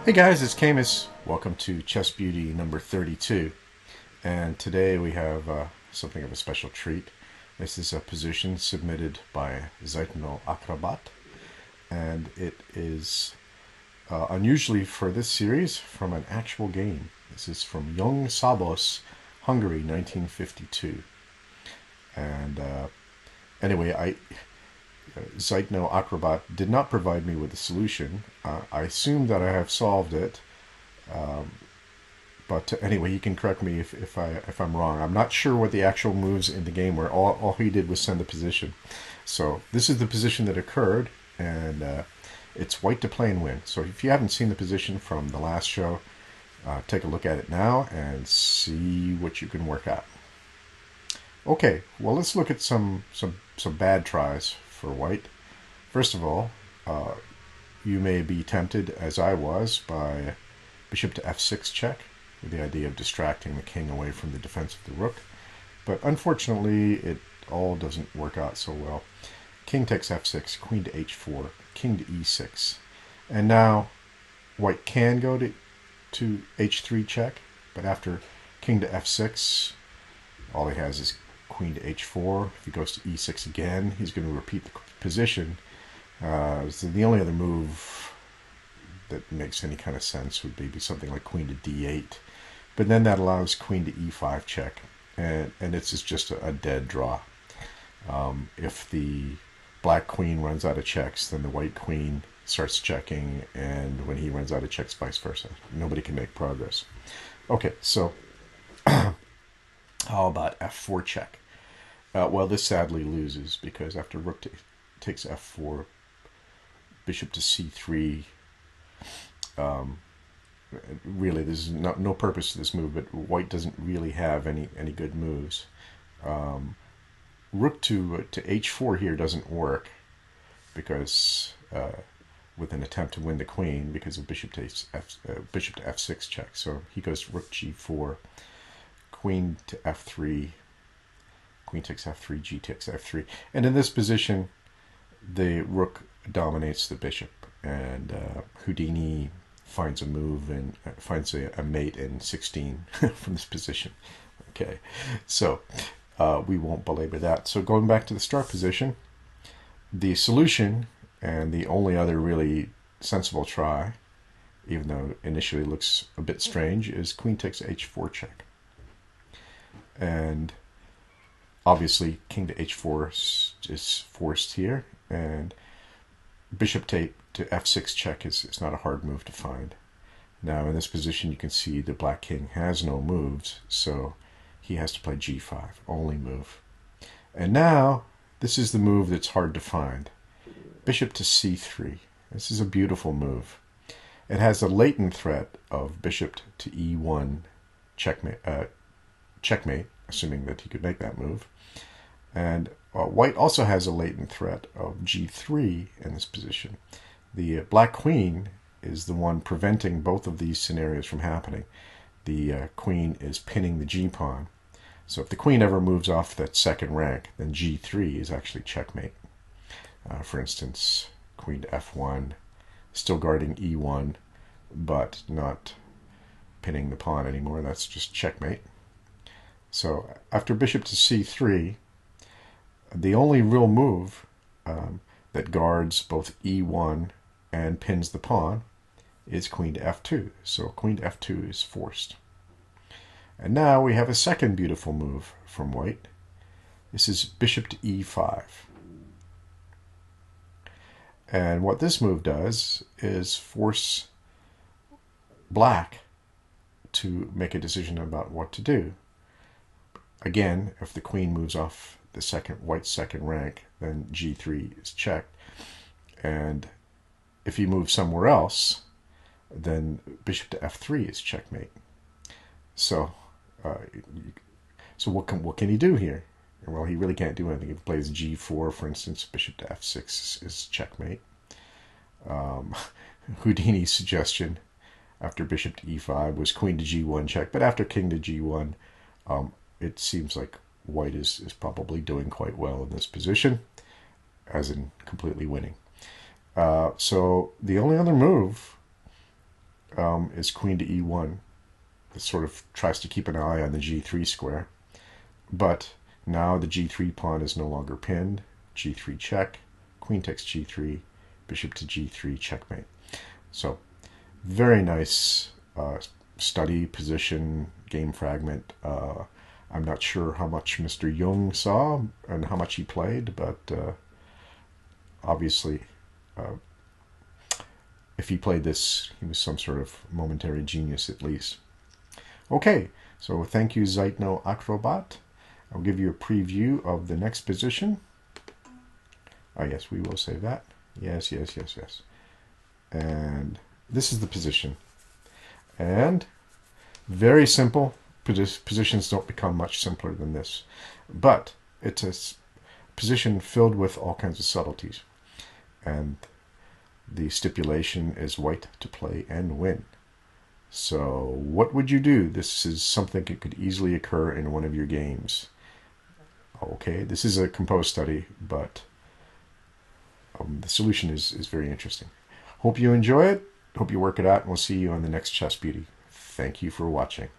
Hey guys, it's Camus. Welcome to Chess Beauty number 32. And today we have something of a special treat. This is a position submitted by Zugzwang Acrobat. And it is unusually for this series from an actual game. This is from Jung-Sabos Hungary, 1952. And anyway, Zugzwang Acrobat did not provide me with a solution. I assume that I have solved it, but anyway, you can correct me if I'm wrong. I'm not sure what the actual moves in the game were. All he did was send the position. So this is the position that occurred, and it's white to play and win. So if you haven't seen the position from the last show, take a look at it now and see what you can work out. Okay, well, let's look at some bad tries for white. First of all, you may be tempted, as I was, by bishop to f6 check, with the idea of distracting the king away from the defense of the rook. But unfortunately, it all doesn't work out so well. King takes f6, queen to h4, king to e6. And now white can go to h3 check, but after king to f6, all he has is queen to h4. If he goes to e6 again, he's going to repeat the position. So the only other move that makes any kind of sense would be something like queen to d8. But then that allows queen to e5 check, and this is just a dead draw. If the black queen runs out of checks, then the white queen starts checking, and when he runs out of checks, vice versa. Nobody can make progress. Okay, so how about f4 check? Well, this sadly loses, because after rook takes f4, bishop to c3, really there's no purpose to this move, but white doesn't really have any good moves. Rook to h4 here doesn't work, because with an attempt to win the queen, because of bishop to f6 check. So he goes rook g4, queen to f3, queen takes f3, g takes f3, and in this position the rook dominates the bishop, and Houdini finds a move and finds a mate in 16 from this position. Okay, so we won't belabor that. So going back to the start position, the solution, and the only other really sensible try, even though initially looks a bit strange, is queen takes h4 check. And obviously king to h4 is forced here, and bishop to f6 check is not a hard move to find. Now in this position you can see the black king has no moves, so he has to play g5, only move. And now this is the move that's hard to find. Bishop to c3. This is a beautiful move. It has a latent threat of bishop to e1 checkmate, assuming that he could make that move. And white also has a latent threat of g3 in this position. The black queen is the one preventing both of these scenarios from happening. The queen is pinning the g-pawn. So if the queen ever moves off that second rank, then g3 is actually checkmate. For instance, queen to f1, still guarding e1, but not pinning the pawn anymore. That's just checkmate. So after bishop to c3, the only real move that guards both e1 and pins the pawn is queen to f2. So queen to f2 is forced. And now we have a second beautiful move from white. This is bishop to e5. And what this move does is force black to make a decision about what to do. Again, if the queen moves off the white's second rank, then g3 is checked. And if he moves somewhere else, then bishop to f3 is checkmate. So what can he do here? Well, he really can't do anything. If he plays g4, for instance, bishop to f6 is checkmate. Houdini's suggestion after bishop to e5 was queen to g1 check, but after king to g1, it seems like white is probably doing quite well in this position, as in completely winning. So the only other move is queen to e1. It sort of tries to keep an eye on the g3 square. But now the g3 pawn is no longer pinned. g3 check, queen takes g3, bishop to g3, checkmate. So very nice study, position, game fragment. I'm not sure how much Mr. Jung saw and how much he played, but obviously if he played this, he was some sort of momentary genius at least. Okay, so thank you, Zeitno Acrobat. I'll give you a preview of the next position. Oh yes, we will say that. Yes, yes, yes, yes. And this is the position. And very simple. Positions don't become much simpler than this. But it's a position filled with all kinds of subtleties. And the stipulation is white to play and win. So what would you do? This is something that could easily occur in one of your games. Okay, this is a composed study, but the solution is very interesting. Hope you enjoy it. Hope you work it out, and we'll see you on the next Chess Beauty. Thank you for watching.